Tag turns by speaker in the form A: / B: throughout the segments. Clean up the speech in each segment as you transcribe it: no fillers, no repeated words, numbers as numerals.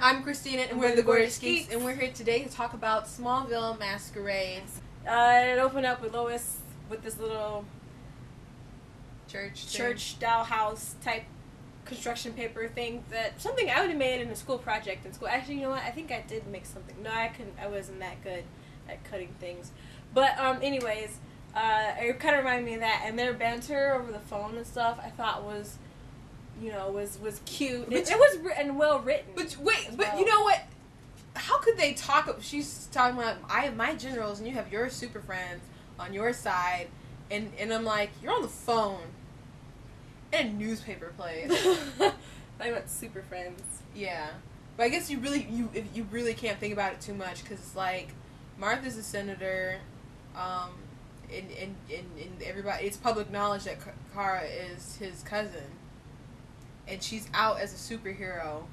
A: I'm Christina, and we're the Gorgeous Geeks, and we're here today to talk about Smallville Masquerade.
B: It opened up with Lois with this little church dollhouse type construction paper thing something I would have made in a school project in school. Actually, you know what? I think I did make something. No, I couldn't. I wasn't that good at cutting things. But anyways, it kind of reminded me of that, and their banter over the phone and stuff I thought was, was cute. It was well written.
A: But wait, but you know what? How could they talk? She's talking about, I have my generals and you have your super friends on your side, and I'm like, you're on the phone, and a newspaper plays.
B: I went super friends.
A: Yeah, but I guess you really can't think about it too much, because it's like Martha's a senator, and everybody, it's public knowledge that Kara is his cousin, and she's out as a superhero,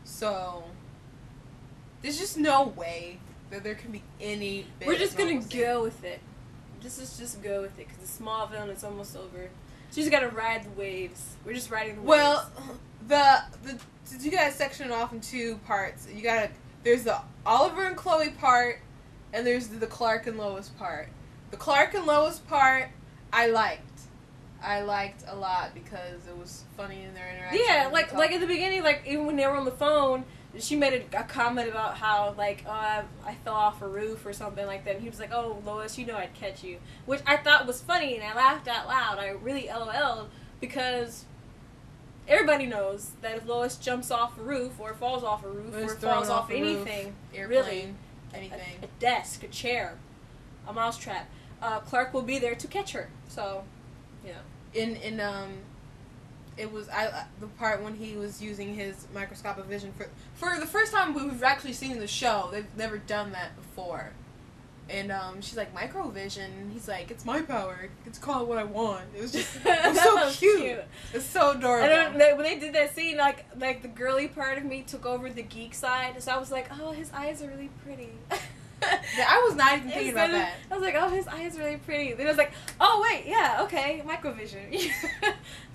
A: so there's just no way that there can be any bit.
B: We're just gonna go with it. Just go with it, because it's Smallville and it's almost over. So you just gotta ride the waves. We're just riding the waves.
A: Well, you gotta section it off in two parts. There's the Oliver and Chloe part, and there's the Clark and Lois part. The Clark and Lois part, I liked a lot because it was funny in their interaction.
B: Yeah, like at the beginning, like even when they were on the phone, she made a comment about how, like, I fell off a roof or something like that. And he was like, oh, Lois, you know I'd catch you. Which I thought was funny, and I laughed out loud. I really LOL'd, because everybody knows that if Lois jumps off a roof, or falls off a roof, or falls off anything,
A: airplane,
B: really,
A: anything.
B: A desk, a chair, a mousetrap, Clark will be there to catch her. So, yeah.
A: It was the part when he was using his microscopic vision for the first time we've actually seen in the show. They've never done that before, and she's like, microvision, and he's like, it's my power. It's called what I want. It was just it was so cute. It's so adorable.
B: And then when they did that scene, like the girly part of me took over the geek side, so I was like, oh, his eyes are really pretty.
A: Yeah, I was not even thinking about that.
B: I was like, oh, his eyes are really pretty. Then I was like, oh wait, yeah, okay, microvision.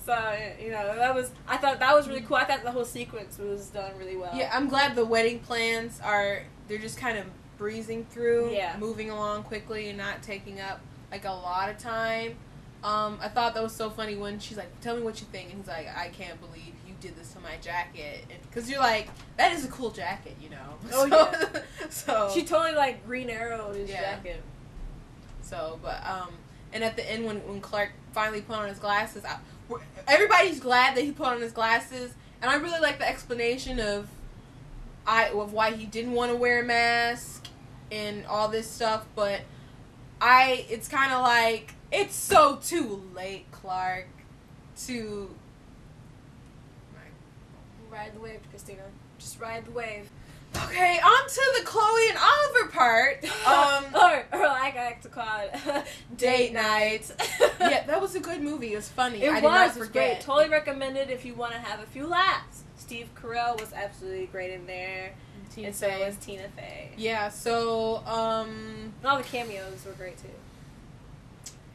B: So, I thought that was really cool. I thought the whole sequence was done really well.
A: Yeah, I'm glad the wedding plans they're just kind of breezing through, moving along quickly and not taking up like a lot of time. I thought that was so funny when she's like, tell me what you think, and he's like, I can't believe you did this to my jacket, because you're like, that is a cool jacket,
B: Oh, yeah.
A: So
B: she totally, like, Green Arrowed his jacket.
A: So, but, and at the end when Clark finally put on his glasses, everybody's glad that he put on his glasses, and I really like the explanation of why he didn't want to wear a mask and all this stuff, but it's kind of like, it's so too late, Clark, to
B: ride the wave, Christina. Just ride the wave.
A: Okay, on to the Chloe and Oliver part.
B: Or I like to call it date night.
A: Yeah, that was a good movie. It was funny.
B: It was great. Totally recommended if you want to have a few laughs. Steve Carell was absolutely great in there. And so was Tina Fey.
A: Yeah, so,
B: and all the cameos were great, too.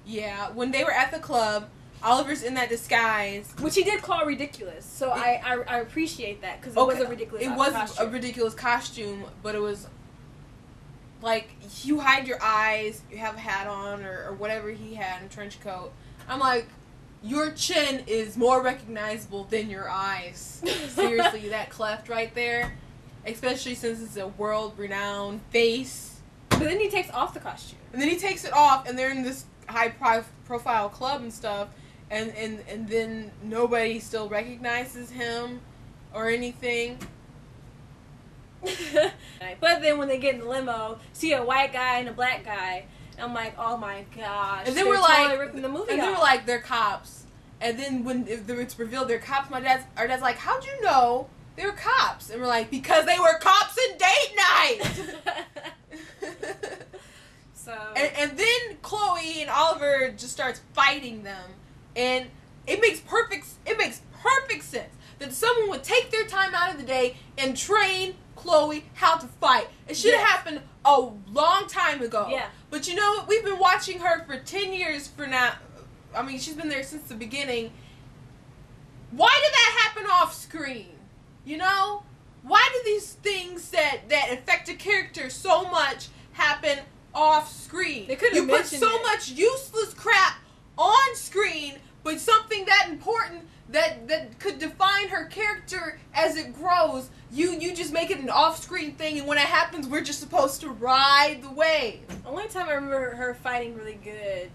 A: Yeah, when they were at the club, Oliver's in that disguise,
B: which he did call ridiculous. So I appreciate that, because it was a ridiculous costume. It was
A: a ridiculous costume, but it was like, you hide your eyes, you have a hat on, or whatever he had in a trench coat. I'm like, your chin is more recognizable than your eyes. Seriously, that cleft right there, especially since it's a world-renowned face.
B: But then he takes off the costume.
A: And then he takes it off, and they're in this high-profile club and stuff. And then nobody still recognizes him or anything.
B: But then when they get in the limo, see a white guy and a black guy, and I'm like, oh my gosh.
A: And then we're like, ripping the movie off. They were like, they're cops. And then when it's revealed they're cops, our dad's like, how'd you know they were cops? And we're like, because they were cops in date night.
B: So
A: and then Chloe and Oliver just starts fighting them. And it makes perfect sense that someone would take their time out of the day and train Chloe how to fight. It should have happened a long time ago.
B: Yeah.
A: But you know what? We've been watching her for 10 years for now. I mean, she's been there since the beginning. Why did that happen off screen? You know? why do these things that affect a character so much happen off screen?
B: They could've
A: you put
B: mentioned
A: so
B: it.
A: much useless crap on screen, but something that important that could define her character as it grows, you just make it an off-screen thing, and when it happens, we're just supposed to ride the wave.
B: The only time I remember her fighting really good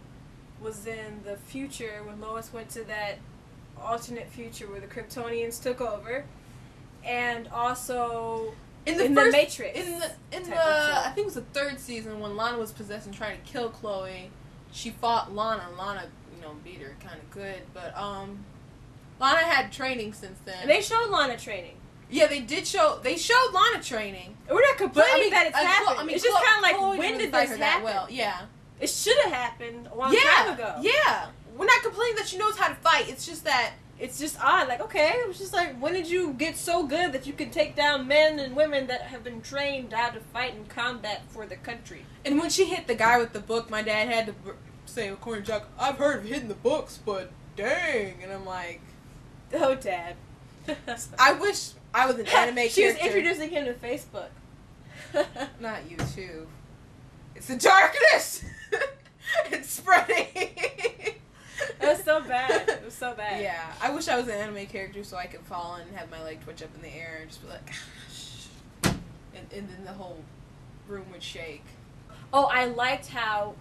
B: was in the future when Lois went to that alternate future where the Kryptonians took over, and also
A: in
B: the Matrix.
A: In the I think it was the third season when Lana was possessed and trying to kill Chloe. She fought Lana. Lana, beat her kind of good, but Lana had training since then.
B: And they showed Lana training.
A: Yeah, they showed Lana training.
B: We're not complaining that it's happened. It's just kind of like,
A: Chloe
B: when did
A: fight
B: this
A: her
B: happen?
A: that well? Yeah.
B: It should have happened a long time ago.
A: Yeah. We're not complaining that she knows how to fight. It's just that
B: it's just odd. Like, okay, it was just like, when did you get so good that you can take down men and women that have been trained how to fight in combat for the country?
A: And when she hit the guy with the book, my dad had to say, according to Chuck, I've heard of hitting the books, but dang. And I'm like,
B: oh, Dad.
A: I wish I was an anime character.
B: She was introducing him to Facebook.
A: Not YouTube. It's the darkness! It's spreading!
B: It was so bad. It was so bad.
A: Yeah. I wish I was an anime character so I could fall and have my leg twitch up in the air and just be like, and then the whole room would shake.
B: Oh, I liked how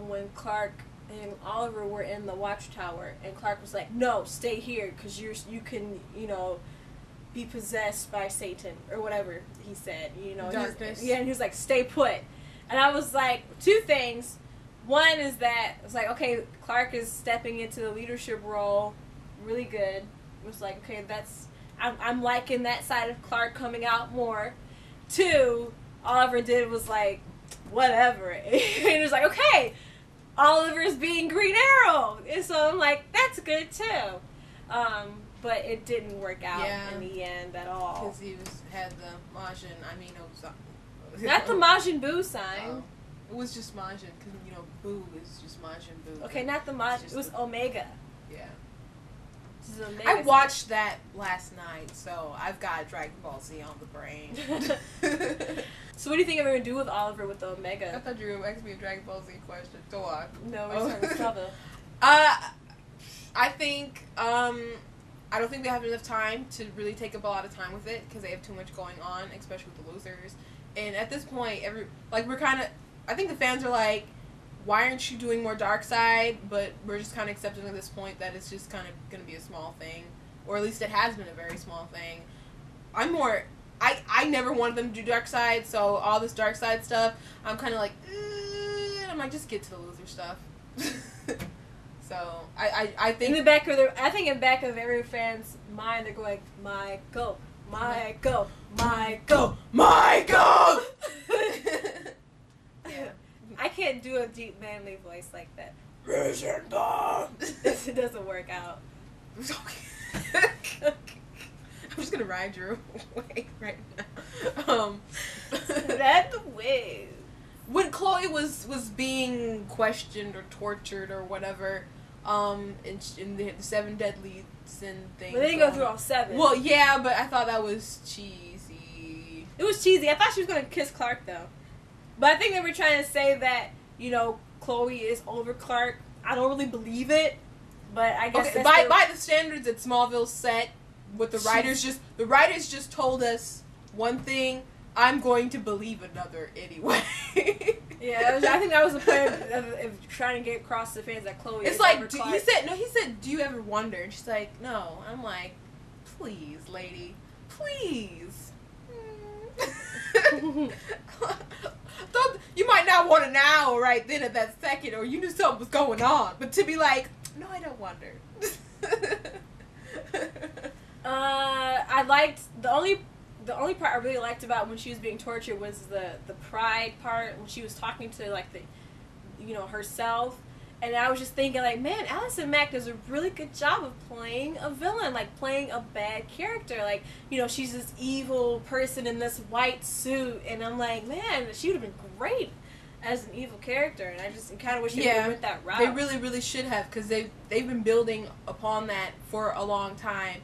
B: when Clark and Oliver were in the watchtower, and Clark was like, "No, stay here, because you can, be possessed by Satan," or whatever he said.
A: Darkness.
B: And he was like, "Stay put." And I was like, two things. One is that it's like, okay, Clark is stepping into the leadership role, really good. It was like, okay, I'm liking that side of Clark coming out more. Two, Oliver did was like, whatever. And it was like, okay, Oliver's being Green Arrow. And so I'm like, that's good too. But it didn't work out in the end at all.
A: Because he had the Majin,
B: not the Majin Buu sign.
A: It was just Majin, because, Buu is just Majin Buu.
B: Okay, not the Majin. It was Omega.
A: Yeah.
B: Omega
A: I watched that last night, so I've got Dragon Ball Z on the brain.
B: So what do you think I'm going to do with Oliver with the Omega?
A: I thought you were going to ask me a Dragon Ball Z question. Go on.
B: No, we're talking about Smallville.
A: I think, I don't think they have enough time to really take up a lot of time with it, because they have too much going on, especially with the losers. And at this point, I think the fans are like, why aren't you doing more Darkseid? But we're just kind of accepting at this point that it's just kind of going to be a small thing. Or at least it has been a very small thing. I never wanted them to do Darkseid, so all this Darkseid stuff, I'm kind of like, I'm like, just get to the loser stuff. So, I think...
B: in the back of every fan's mind, they're going, Michael, Michael, Michael,
A: Michael!
B: Yeah. I can't do a deep manly voice like that.
A: Bomb.
B: It doesn't work out.
A: I'm just gonna ride your way right now.
B: That's the way.
A: When Chloe was being questioned or tortured or whatever, in the 7 deadly sin thing.
B: But they didn't go through all 7.
A: Well, yeah, but I thought that was cheesy.
B: It was cheesy. I thought she was gonna kiss Clark though. But I think they were trying to say that, Chloe is over Clark. I don't really believe it, but I guess
A: by the standards that Smallville set, what the writers just told us one thing. I'm going to believe another anyway.
B: Yeah, I think that was the point of trying to get across to the fans that Chloe.
A: It's like he said, "Do you ever wonder?" And she's like, "No." I'm like, "Please, lady, please." You might not want to now, right then at that second, or you knew something was going on, but to be like, "No, I don't wonder."
B: I liked the only part I really liked about when she was being tortured was the pride part, when she was talking to like herself, and I was just thinking like, man, Allison Mack does a really good job of playing a villain, like playing a bad character, like she's this evil person in this white suit, and I'm like, man, she would have been great as an evil character, and I just kind of wish they would have went that route.
A: They really, really should have, because they've been building upon that for a long time.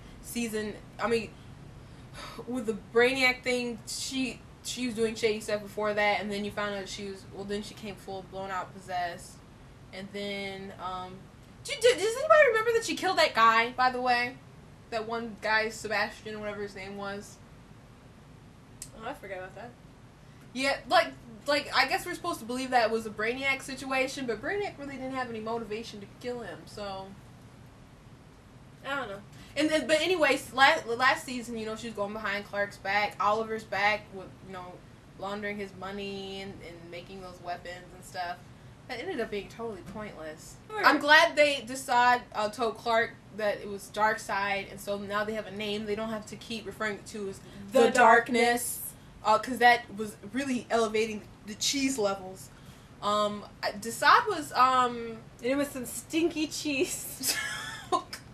A: with the Brainiac thing, she was doing shady stuff before that, and then you found out then she came full blown out possessed, and then does anybody remember that she killed that guy? By the way, that one guy, Sebastian, whatever his name was.
B: Oh, I forgot about that.
A: Yeah, like I guess we're supposed to believe that it was a Brainiac situation, but Brainiac really didn't have any motivation to kill him, so
B: I don't know.
A: And then, but anyways, last season, she was going behind Clark's back, Oliver's back with, laundering his money and making those weapons and stuff. That ended up being totally pointless. Sure. I'm glad they told Clark that it was Darkseid, and so now they have a name. They don't have to keep referring to as the Darkness. Because that was really elevating the cheese levels. Desaad was,
B: And it was some stinky cheese.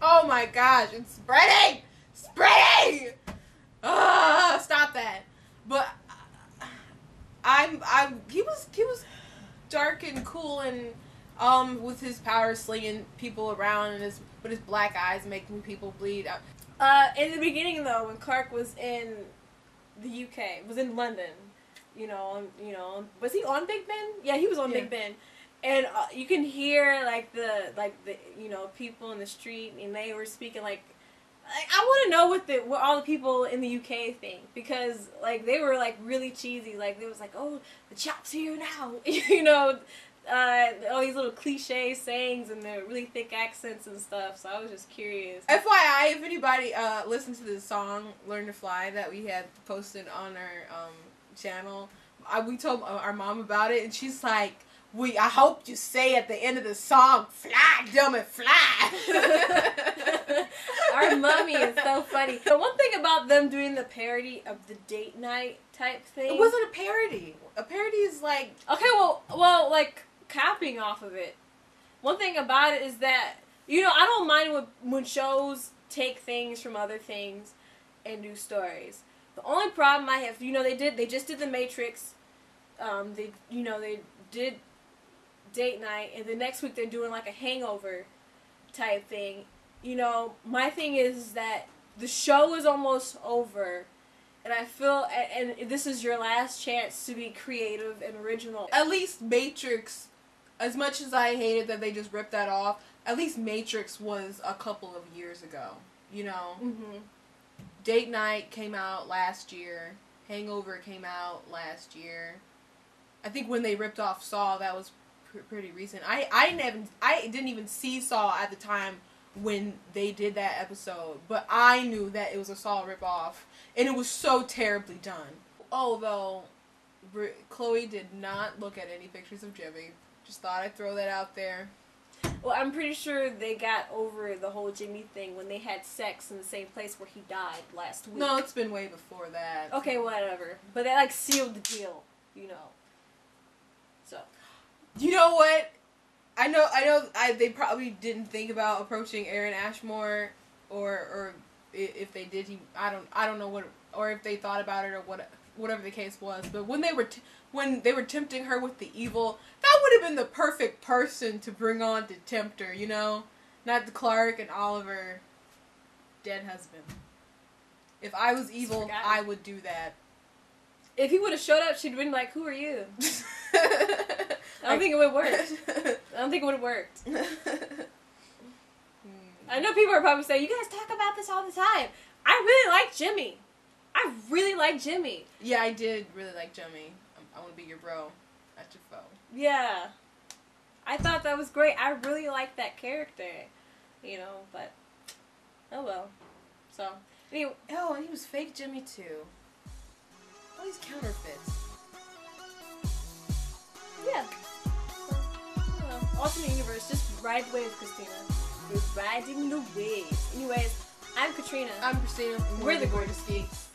A: Oh my gosh, it's spreading! Spreading! Stop that. But, he was dark and cool and, with his power slinging people around and with his black eyes making people bleed.
B: In the beginning though, when Clark was in the UK, was in London, was he on Big Ben? Yeah, he was on Big Ben, and you can hear the people in the street, and they were speaking like I want to know what all the people in the UK think, because they were really cheesy, it was oh, the chop's here now, all these little cliche sayings and the really thick accents and stuff. So I was just curious.
A: FYI, if anybody listened to the song "Learn to Fly" that we had posted on our channel, we told our mom about it, and she's like, I hope you say at the end of the song, "Fly, dummy, fly."
B: Our mommy is so funny. But one thing about them doing the parody of the date night type thing,
A: it wasn't a parody. A parody is
B: okay, well, copying off of it. One thing about it is that I don't mind when shows take things from other things and do stories. The only problem I have, they just did The Matrix. They did Date Night, and the next week they're doing a Hangover type thing. My thing is that the show is almost over, and I feel, and this is your last chance to be creative and original.
A: At least Matrix, as much as I hated that they just ripped that off, at least Matrix was a couple of years ago,
B: Mm-hmm.
A: Date Night came out last year. Hangover came out last year. I think when they ripped off Saw, that was pretty recent. I didn't even see Saw at the time when they did that episode, but I knew that it was a Saw ripoff, and it was so terribly done. Although Chloe did not look at any pictures of Jimmy. Just thought I'd throw that out there.
B: Well, I'm pretty sure they got over the whole Jimmy thing when they had sex in the same place where he died last week.
A: No, it's been way before that.
B: Okay, whatever. But they sealed the deal, So.
A: You know what? I know. They probably didn't think about approaching Aaron Ashmore, or if they did, I don't know what, or if they thought about it or whatever the case was. But when they were tempting her with the evil, that would have been the perfect person to bring on to tempt her. Not the Clark and Oliver dead husband. If I was evil, I would do that.
B: If he would have showed up, she'd been like, "Who are you?" I don't think it would have worked. I know people are probably saying, "You guys talk about this all the time." I really like Jimmy.
A: Yeah, I did really like Jimmy. I want to be your bro, not your foe.
B: Yeah. I thought that was great. I really liked that character. But oh well. So, anyway.
A: Oh, and he was fake Jimmy too. All these counterfeits.
B: Yeah. Alternate universe, just ride the wave, Christina. We're riding the wave. Anyways, I'm Katrina.
A: I'm Christina.
B: We're the Gorgeous Geeks.